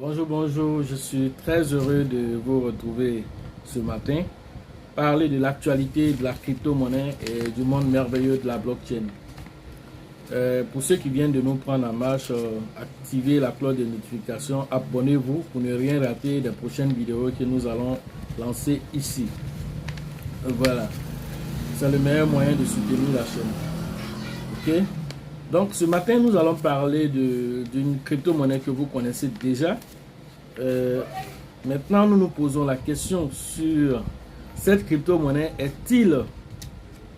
Bonjour, bonjour, je suis très heureux de vous retrouver ce matin, parler de l'actualité de la crypto-monnaie et du monde merveilleux de la blockchain. Pour ceux qui viennent de nous prendre en marche, activez la cloche de notification, abonnez-vous pour ne rien rater des prochaines vidéos que nous allons lancer ici. Voilà, c'est le meilleur moyen de soutenir la chaîne. Ok? Donc ce matin, nous allons parler d'une crypto-monnaie que vous connaissez déjà. Maintenant, nous nous posons la question sur cette crypto-monnaie est-il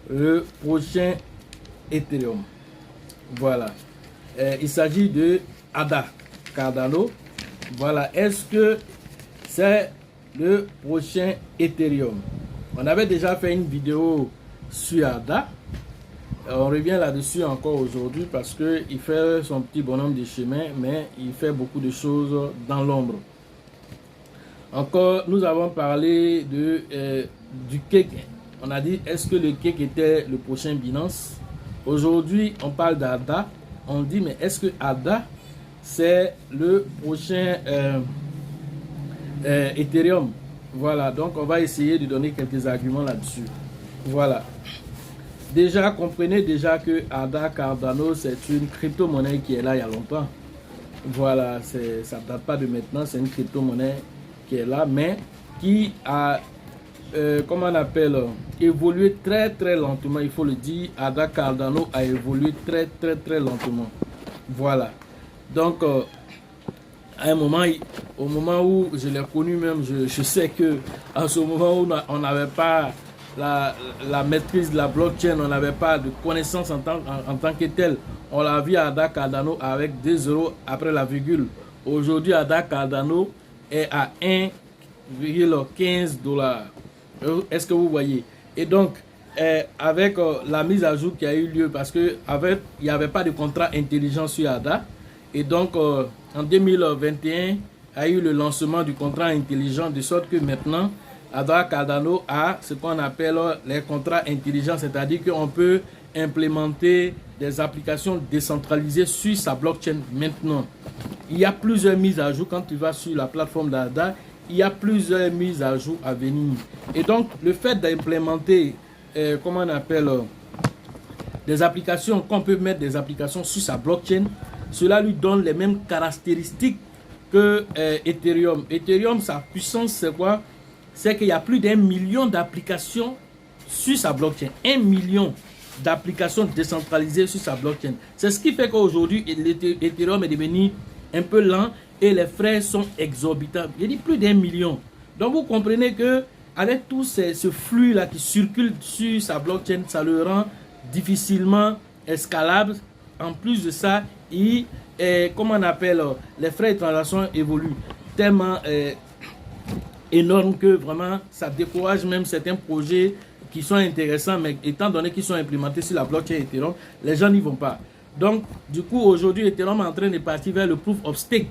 le prochain Ethereum? Voilà. Il s'agit de ADA Cardano. Voilà. Est-ce que c'est le prochain Ethereum? On avait déjà fait une vidéo sur ADA. On revient là-dessus encore aujourd'hui parce qu'il fait son petit bonhomme de chemin, mais il fait beaucoup de choses dans l'ombre. Encore, nous avons parlé du cake. On a dit, est-ce que le cake était le prochain Binance? Aujourd'hui, on parle d'ADA. On dit, mais est-ce que ADA, c'est le prochain Ethereum? Voilà, donc on va essayer de donner quelques arguments là-dessus. Voilà. Déjà, comprenez déjà que ADA Cardano, c'est une crypto-monnaie qui est là il y a longtemps. Voilà, ça ne date pas de maintenant, c'est une crypto-monnaie qui est là, mais qui a, comment on appelle, évolué très très lentement, il faut le dire. ADA Cardano a évolué très très très lentement. Voilà. Donc, à un moment, au moment où je l'ai connu même, je sais que à ce moment où on n'avait pas la maîtrise de la blockchain, on n'avait pas de connaissances en tant que tel. On l'a vu à ADA Cardano avec 2 euros après la virgule. Aujourd'hui, ADA Cardano est à 1,15 $. Est-ce que vous voyez? Et donc, avec la mise à jour qui a eu lieu, parce qu'il n'y avait pas de contrat intelligent sur ADA, et donc en 2021, a eu le lancement du contrat intelligent, de sorte que maintenant, ADA Cardano a ce qu'on appelle les contrats intelligents, c'est-à-dire qu'on peut implémenter des applications décentralisées sur sa blockchain maintenant. Il y a plusieurs mises à jour quand tu vas sur la plateforme d'ADA, il y a plusieurs mises à jour à venir. Et donc, le fait d'implémenter, comment on appelle, des applications, qu'on peut mettre des applications sur sa blockchain, cela lui donne les mêmes caractéristiques que Ethereum. Ethereum, sa puissance, c'est quoi? C'est qu'il y a plus d'1 million d'applications sur sa blockchain. 1 million d'applications décentralisées sur sa blockchain. C'est ce qui fait qu'aujourd'hui, l'Ethereum est devenu un peu lent et les frais sont exorbitants. Il dit plus d'1 million. Donc vous comprenez que avec tout ce flux-là qui circule sur sa blockchain, ça le rend difficilement escalable. En plus de ça, comment on appelle, les frais de transaction évoluent tellement énorme que vraiment ça décourage même certains projets qui sont intéressants, mais étant donné qu'ils sont implémentés sur la blockchain Ethereum, les gens n'y vont pas. Donc, du coup, aujourd'hui, Ethereum est en train de partir vers le proof of stake.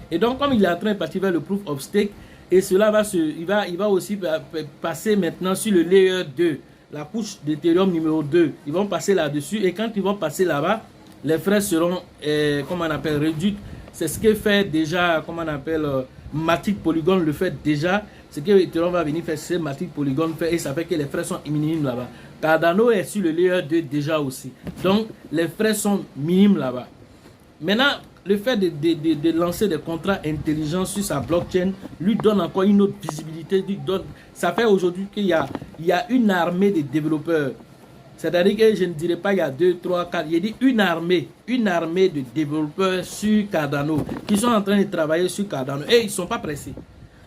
Et donc, comme il est en train de partir vers le proof of stake, et cela il va aussi passer maintenant sur le layer 2, la couche d'Ethereum numéro 2. Ils vont passer là-dessus, et quand ils vont passer là-bas, les frais seront, comment on appelle, réduits. C'est ce que fait déjà, comment on appelle, Matic Polygon le fait déjà. Ce que Ethereum va venir faire, c'est Matic Polygon fait, et ça fait que les frais sont minimes là-bas. Cardano est sur le layer 2 déjà aussi. Donc, les frais sont minimes là-bas. Maintenant, le fait de lancer des contrats intelligents sur sa blockchain lui donne encore une autre visibilité. Ça fait aujourd'hui qu'il y a une armée de développeurs. C'est-à-dire que je ne dirais pas il y a 2, 3, 4, il dit une armée de développeurs sur Cardano qui sont en train de travailler sur Cardano et ils ne sont pas pressés.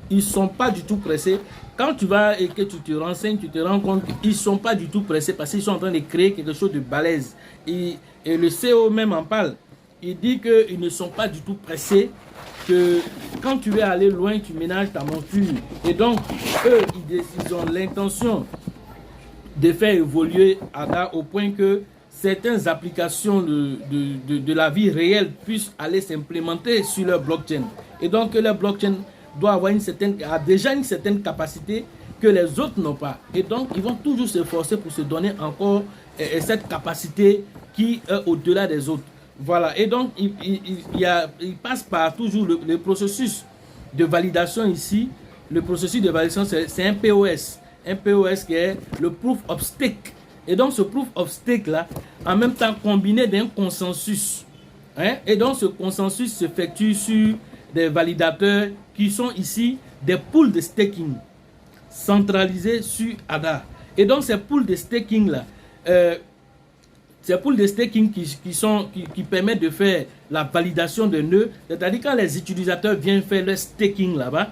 Ils ne sont pas du tout pressés. Quand tu vas et que tu te renseignes, tu te rends compte qu'ils ne sont pas du tout pressés parce qu'ils sont en train de créer quelque chose de balèze. Et le CEO même en parle. Il dit qu'ils ne sont pas du tout pressés, que quand tu veux aller loin, tu ménages ta monture. Et donc, eux, ils ont l'intention de faire évoluer ADA au point que certaines applications de la vie réelle puissent aller s'implémenter sur leur blockchain. Et donc, leur blockchain doit avoir a déjà une certaine capacité que les autres n'ont pas. Et donc, ils vont toujours s'efforcer pour se donner encore cette capacité qui est au-delà des autres. Voilà, et donc il passe par toujours le processus de validation ici. Le processus de validation, c'est un POS. Un POS qui est le Proof of Stake. Et donc ce Proof of Stake là, en même temps combiné d'un consensus. Hein? Et donc ce consensus s'effectue sur des validateurs qui sont ici des pools de staking centralisés sur ADA. Et donc ces pools de staking là, ces pools de staking qui permettent de faire la validation de nœuds, c'est-à-dire quand les utilisateurs viennent faire leur staking là-bas,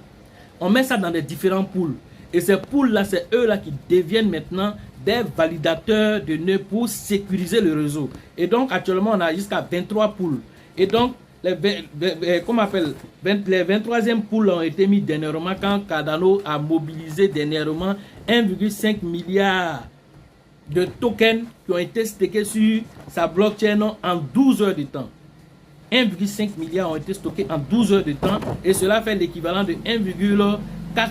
on met ça dans des différents pools. Et ces pools-là, c'est eux-là qui deviennent maintenant des validateurs de nœuds pour sécuriser le réseau. Et donc, actuellement, on a jusqu'à 23 pools. Et donc, les 23e pools ont été mis dernièrement quand Cardano a mobilisé dernièrement 1,5 milliard de tokens qui ont été stockés sur sa blockchain en 12 heures de temps. 1,5 milliard ont été stockés en 12 heures de temps et cela fait l'équivalent de 1,4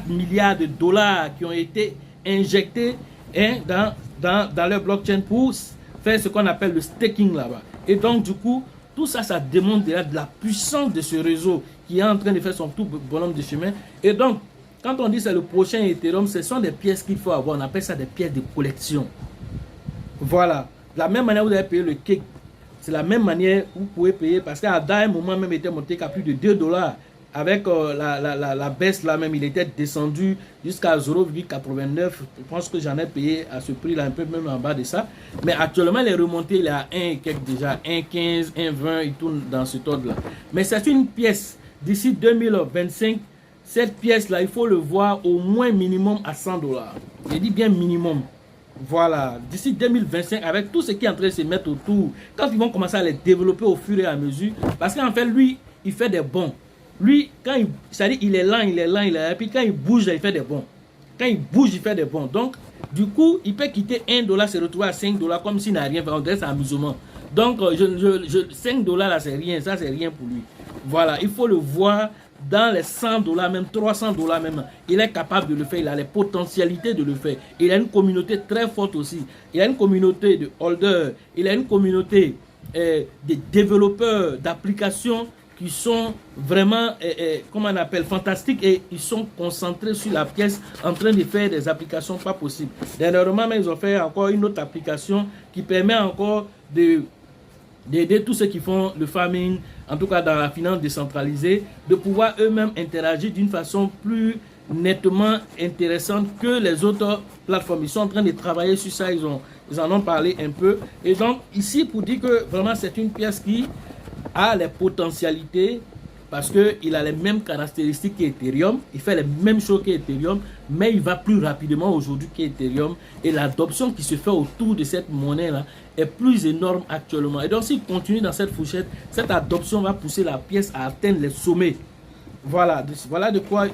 milliard de dollars qui ont été injectés dans leur blockchain pour faire ce qu'on appelle le staking là-bas. Et donc du coup, tout ça, ça démontre déjà de la puissance de ce réseau qui est en train de faire son tout bonhomme de chemin. Et donc, quand on dit c'est le prochain Ethereum, ce sont des pièces qu'il faut avoir. On appelle ça des pièces de collection. Voilà. De la même manière, vous avez payé le cake. C'est la même manière vous pouvez payer. Parce qu'à un moment même, il était monté qu'à plus de 2 dollars. Avec la baisse là même, il était descendu jusqu'à 0,89. Je pense que j'en ai payé à ce prix-là, un peu même en bas de ça. Mais actuellement, il est remonté, il est à 1 et quelques déjà. 1,15, 1,20, il tourne dans ce ordre-là. Mais c'est une pièce. D'ici 2025, cette pièce-là, il faut le voir au moins minimum à 100 dollars. Je dis bien minimum. Voilà, d'ici 2025, avec tout ce qui est en train de se mettre autour, quand ils vont commencer à les développer au fur et à mesure, parce qu'en fait, lui, il fait des bons. Lui, quand c'est-à-dire, il est lent, et puis quand il bouge, il fait des bons. Quand il bouge, il fait des bons. Donc, du coup, il peut quitter 1 dollar, se retrouver à 5 dollars, comme s'il n'a rien fait. On dirait c'est amusement. Donc, 5 dollars, là, c'est rien. Ça, c'est rien pour lui. Voilà, il faut le voir dans les 100 dollars, même 300 dollars même. Il est capable de le faire. Il a les potentialités de le faire. Il a une communauté très forte aussi. Il a une communauté de holders. Il a une communauté de développeurs d'applications qui sont vraiment, comment on appelle, fantastiques, et ils sont concentrés sur la pièce en train de faire des applications pas possibles. Dernièrement, ils ont fait encore une autre application qui permet encore d'aider tous ceux qui font le farming, en tout cas dans la finance décentralisée, de pouvoir eux-mêmes interagir d'une façon plus nettement intéressante que les autres plateformes. Ils sont en train de travailler sur ça, ils en ont parlé un peu. Et donc, ici, pour dire que vraiment c'est une pièce qui a les potentialités, parce qu'il a les mêmes caractéristiques qu'Ethereum, il fait les mêmes choses qu'Ethereum, mais il va plus rapidement aujourd'hui qu'Ethereum, et l'adoption qui se fait autour de cette monnaie-là est plus énorme actuellement. Et donc s'il continue dans cette fourchette, cette adoption va pousser la pièce à atteindre les sommets. Voilà de quoi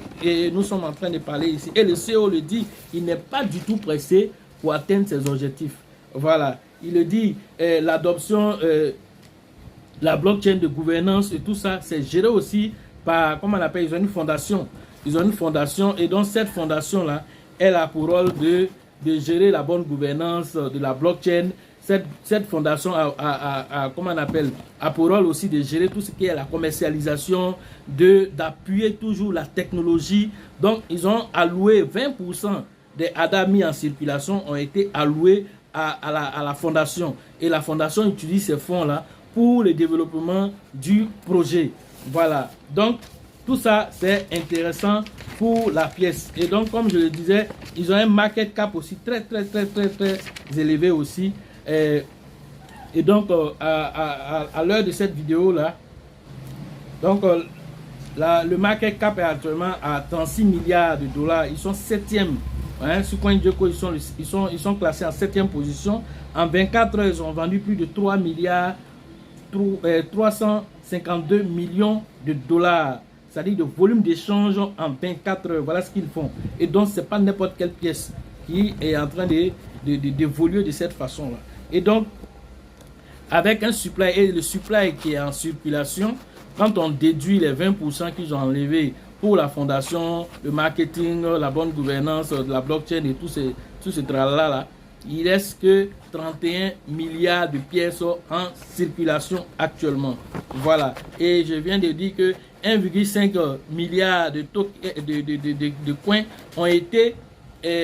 nous sommes en train de parler ici. Et le CEO le dit, il n'est pas du tout pressé pour atteindre ses objectifs. Voilà, il le dit, l'adoption... la blockchain de gouvernance et tout ça, c'est géré aussi par, comment on appelle, ils ont une fondation. Ils ont une fondation et donc cette fondation-là, elle a pour rôle de gérer la bonne gouvernance de la blockchain. Cette fondation comment on appelle, a pour rôle aussi de gérer tout ce qui est la commercialisation, d'appuyer toujours la technologie. Donc, ils ont alloué 20% des ADA mis en circulation ont été alloués à la fondation. Et la fondation utilise ces fonds-là pour le développement du projet. Voilà, donc tout ça c'est intéressant pour la pièce. Et donc comme je le disais, ils ont un market cap aussi très élevé aussi. Et donc à l'heure de cette vidéo là, donc le market cap est actuellement à 36 milliards de dollars. Ils sont 7e. Hein, sur CoinGecko, ils sont classés en 7e position. En 24 heures, ils ont vendu plus de 3 milliards 352 millions de dollars, c'est-à-dire de volume d'échange en 24 heures. Voilà ce qu'ils font. Et donc, ce n'est pas n'importe quelle pièce qui est en train d'évoluer de cette façon-là. Et donc, avec un supply et le supply qui est en circulation, quand on déduit les 20% qu'ils ont enlevés pour la fondation, le marketing, la bonne gouvernance de la blockchain et tout ce tralala là, il reste que 31 milliards de pièces en circulation actuellement. Voilà. Et je viens de dire que 1,5 milliard de coins ont été,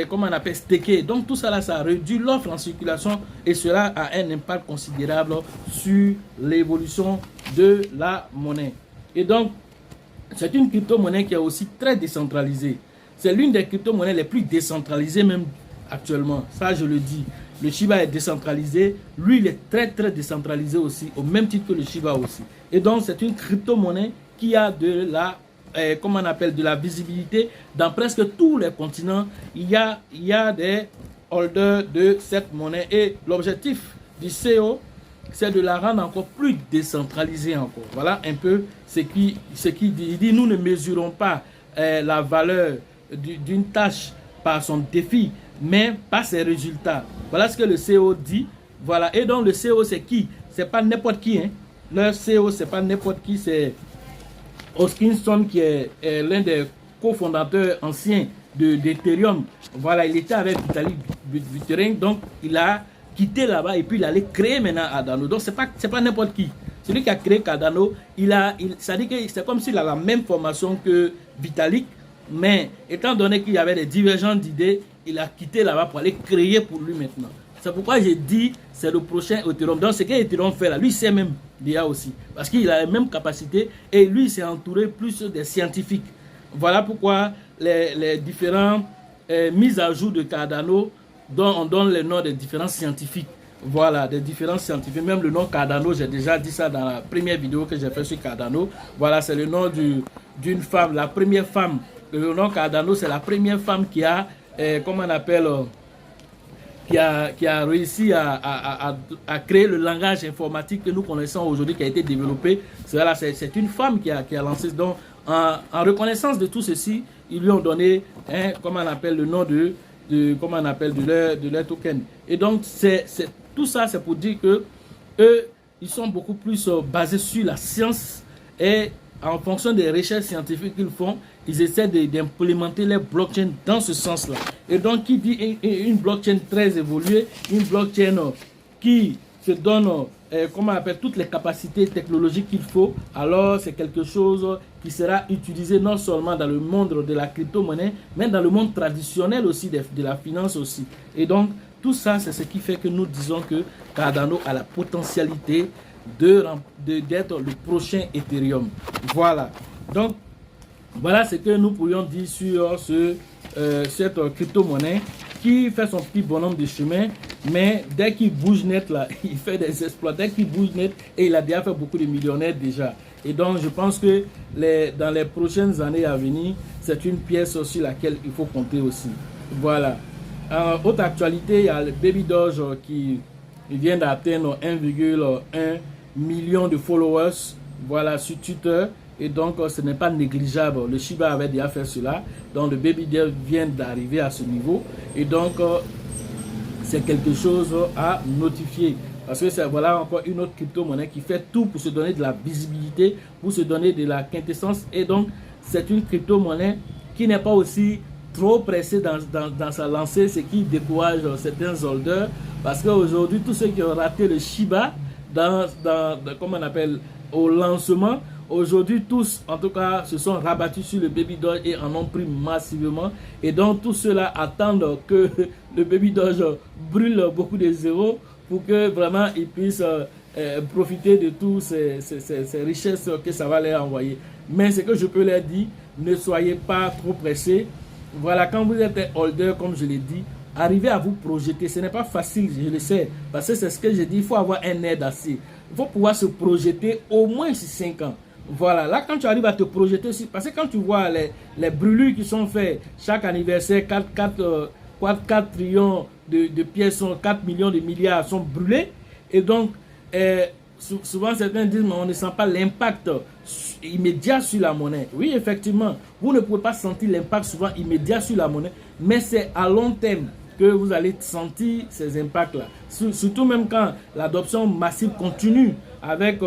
comment on appelle, stakés. Donc tout ça là, ça réduit l'offre en circulation et cela a un impact considérable sur l'évolution de la monnaie. Et donc, c'est une crypto-monnaie qui est aussi très décentralisée. C'est l'une des crypto-monnaies les plus décentralisées même actuellement. Ça, je le dis. Le Shiba est décentralisé. Lui, il est très, très décentralisé aussi, au même titre que le Shiba aussi. Et donc, c'est une crypto-monnaie qui a de la, comment on appelle, de la visibilité dans presque tous les continents. Il y a des holders de cette monnaie. Et l'objectif du CEO, c'est de la rendre encore plus décentralisée encore. Voilà un peu ce qui dit. Il dit, nous ne mesurons pas la valeur d'une tâche par son défi, mais par ses résultats. Voilà ce que le CEO dit. Voilà. Et donc le CEO, c'est qui? C'est pas n'importe qui. Hein. Le CEO, c'est pas n'importe qui. C'est Hoskinson qui est l'un des cofondateurs anciens d'Ethereum. Voilà, il était avec Vitalik Buterin. Donc il a quitté là-bas et puis il allait créer maintenant Cardano. Donc c'est pas n'importe qui. Celui qui a créé Cardano, ça dit que c'est comme s'il a la même formation que Vitalik, mais étant donné qu'il y avait des divergences d'idées, il a quitté là-bas pour aller créer pour lui maintenant. C'est pourquoi j'ai dit c'est le prochain Ethereum. Donc ce qu'Ethereum fait là, lui c'est même déjà aussi, parce qu'il a la même capacité et lui il s'est entouré plus des scientifiques. Voilà pourquoi les différentes mises à jour de Cardano, dont on donne le nom des différents scientifiques. Voilà, des différents scientifiques. Même le nom Cardano, j'ai déjà dit ça dans la première vidéo que j'ai fait sur Cardano. Voilà, c'est le nom d'une femme, la première femme. Le nom Cardano, c'est la première femme qui a, comment on appelle, qui a réussi à créer le langage informatique que nous connaissons aujourd'hui, qui a été développé. C'est une femme qui a lancé. Donc, en reconnaissance de tout ceci, ils lui ont donné, comment on appelle, le nom comment on appelle, de leur token. Et donc, tout ça, c'est pour dire que eux, ils sont beaucoup plus basés sur la science et en fonction des recherches scientifiques qu'ils font, ils essaient d'implémenter les blockchains dans ce sens-là. Et donc, qui dit une blockchain très évoluée, une blockchain qui se donne, comment on appelle, toutes les capacités technologiques qu'il faut, alors c'est quelque chose qui sera utilisé non seulement dans le monde de la crypto-monnaie, mais dans le monde traditionnel aussi, de la finance aussi. Et donc, tout ça, c'est ce qui fait que nous disons que Cardano a la potentialité d'être le prochain Ethereum. Voilà. Donc, voilà ce que nous pourrions dire sur cette crypto-monnaie qui fait son petit bonhomme de chemin, mais dès qu'il bouge net, là, il fait des exploits. Dès qu'il bouge net, et il a déjà fait beaucoup de millionnaires déjà. Et donc, je pense que dans les prochaines années à venir, c'est une pièce sur laquelle il faut compter aussi. Voilà. Autre actualité, il y a le Baby Doge qui vient d'atteindre 1,1 million de followers, voilà, sur Twitter. Et donc, ce n'est pas négligeable. Le Shiba avait déjà fait cela. Donc, le Baby Doge vient d'arriver à ce niveau. Et donc, c'est quelque chose à notifier. Parce que c'est voilà encore une autre crypto-monnaie qui fait tout pour se donner de la visibilité, pour se donner de la quintessence. Et donc, c'est une crypto-monnaie qui n'est pas aussi trop pressée dans sa lancée, ce qui décourage certains holders. Parce qu'aujourd'hui, tous ceux qui ont raté le Shiba, comment on appelle, au lancement, aujourd'hui, tous, en tout cas, se sont rabattus sur le Baby Doge et en ont pris massivement. Et donc, tous ceux-là attendent que le Baby Doge brûle beaucoup de zéros pour que vraiment ils puissent profiter de toutes ces richesses que ça va leur envoyer. Mais ce que je peux leur dire, ne soyez pas trop pressés. Voilà, quand vous êtes holder, comme je l'ai dit, arrivez à vous projeter. Ce n'est pas facile, je le sais, parce que c'est ce que j'ai dit, il faut avoir un aide assez. Il faut pouvoir se projeter au moins sur 5 ans. Voilà, là quand tu arrives à te projeter aussi, parce que quand tu vois les brûlures qui sont faites chaque anniversaire, 4 trillions de pièces, 4 millions de milliards sont brûlés, et donc souvent certains disent mais on ne sent pas l'impact immédiat sur la monnaie. Oui, effectivement, vous ne pouvez pas sentir l'impact souvent immédiat sur la monnaie, mais c'est à long terme que vous allez sentir ces impacts-là. Surtout même quand l'adoption massive continue avec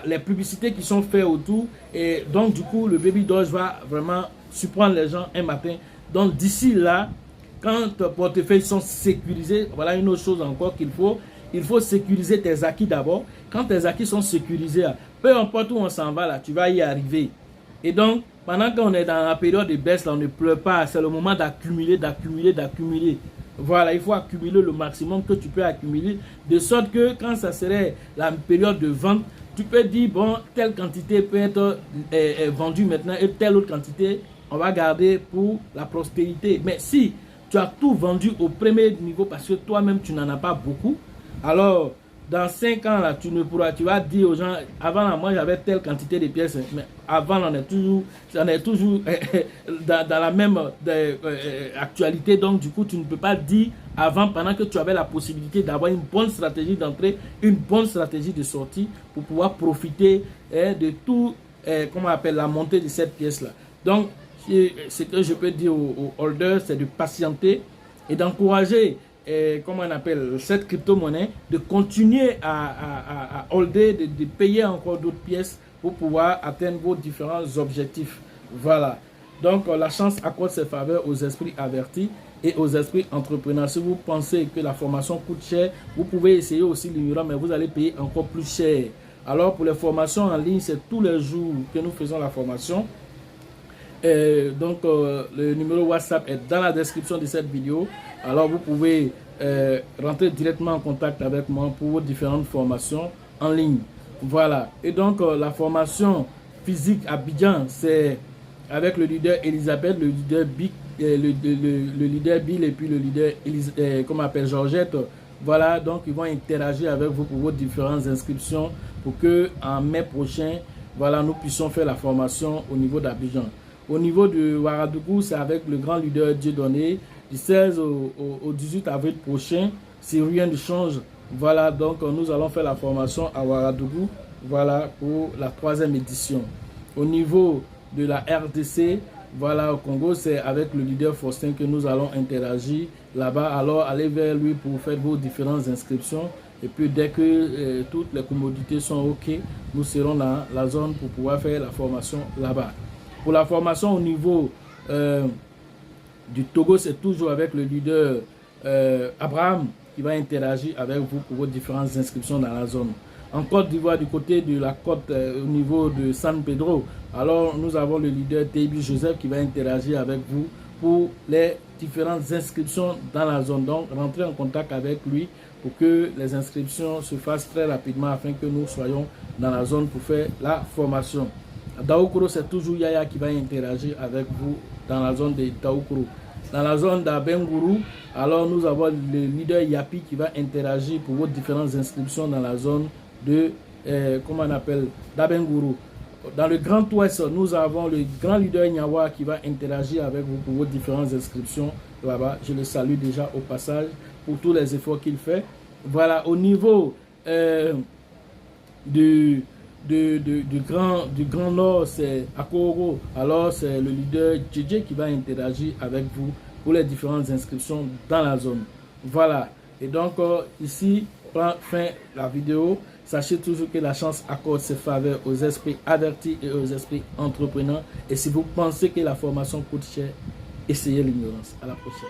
les publicités qui sont faites autour. Et donc, du coup, le Baby Doge va vraiment surprendre les gens un matin. Donc, d'ici là, quand tes portefeuilles sont sécurisés, voilà une autre chose encore qu'il faut. Il faut sécuriser tes acquis d'abord. Quand tes acquis sont sécurisés, peu importe où on s'en va, là, tu vas y arriver. Et donc, pendant qu'on est dans la période de baisse, là, on ne pleure pas. C'est le moment d'accumuler, d'accumuler, d'accumuler. Voilà, il faut accumuler le maximum que tu peux accumuler. De sorte que quand ça serait la période de vente, tu peux dire, bon, telle quantité peut être vendue maintenant et telle autre quantité, on va garder pour la prospérité. Mais si tu as tout vendu au premier niveau parce que toi-même, tu n'en as pas beaucoup, alors, dans 5 ans, là, tu vas dire aux gens, avant, là, moi, j'avais telle quantité de pièces, mais avant, on est toujours dans la même actualité. Donc, du coup, tu ne peux pas dire avant, pendant que tu avais la possibilité d'avoir une bonne stratégie d'entrée, une bonne stratégie de sortie pour pouvoir profiter de tout, comment on appelle, la montée de cette pièce-là. Donc, ce que je peux dire aux holders, c'est de patienter et d'encourager comment on appelle cette crypto-monnaie, de continuer à holder, de payer encore d'autres pièces pour pouvoir atteindre vos différents objectifs. Voilà. Donc, la chance accorde ses faveurs aux esprits avertis et aux esprits entrepreneurs. Si vous pensez que la formation coûte cher, vous pouvez essayer aussi l'ignorant, mais vous allez payer encore plus cher. Alors, pour les formations en ligne, c'est tous les jours que nous faisons la formation. Donc, le numéro WhatsApp est dans la description de cette vidéo. Alors, vous pouvez rentrer directement en contact avec moi pour vos différentes formations en ligne. Voilà. Et donc, la formation physique à Abidjan, c'est avec le leader Elisabeth, le leader Bill et puis le leader comment on appelle Georgette. Voilà, donc ils vont interagir avec vous pour vos différentes inscriptions pour que en mai prochain, voilà, nous puissions faire la formation au niveau d'Abidjan. Au niveau de Ouagadougou, c'est avec le grand leader Dieudonné du 16 au 18 avril prochain, si rien ne change. Voilà, donc nous allons faire la formation à Ouagadougou, voilà, pour la 3e édition. Au niveau de la RDC, voilà, au Congo, c'est avec le leader Faustin que nous allons interagir là-bas. Alors, allez vers lui pour faire vos différentes inscriptions. Et puis, dès que toutes les commodités sont OK, nous serons dans la zone pour pouvoir faire la formation là-bas. Pour la formation au niveau du Togo, c'est toujours avec le leader Abraham qui va interagir avec vous pour vos différentes inscriptions dans la zone. En Côte d'Ivoire, du côté de la côte au niveau de San Pedro, alors nous avons le leader Teibi Joseph qui va interagir avec vous pour les différentes inscriptions dans la zone. Donc, rentrez en contact avec lui pour que les inscriptions se fassent très rapidement afin que nous soyons dans la zone pour faire la formation. À Daoukro, c'est toujours Yaya qui va interagir avec vous dans la zone de Daoukro. Dans la zone d'Abengourou, alors nous avons le leader Yapi qui va interagir pour vos différentes inscriptions dans la zone de, comment on appelle, d'Abengourou. Dans le Grand Ouest, nous avons le grand leader Nyawa qui va interagir avec vous pour vos différentes inscriptions là-bas. Je le salue déjà au passage pour tous les efforts qu'il fait. Voilà, au niveau du Grand Nord, c'est Akoro. Alors, c'est le leader JJ qui va interagir avec vous pour les différentes inscriptions dans la zone. Voilà. Et donc, ici, prend fin la vidéo. Sachez toujours que la chance accorde ses faveurs aux esprits avertis et aux esprits entrepreneurs. Et si vous pensez que la formation coûte cher, essayez l'ignorance. À la prochaine.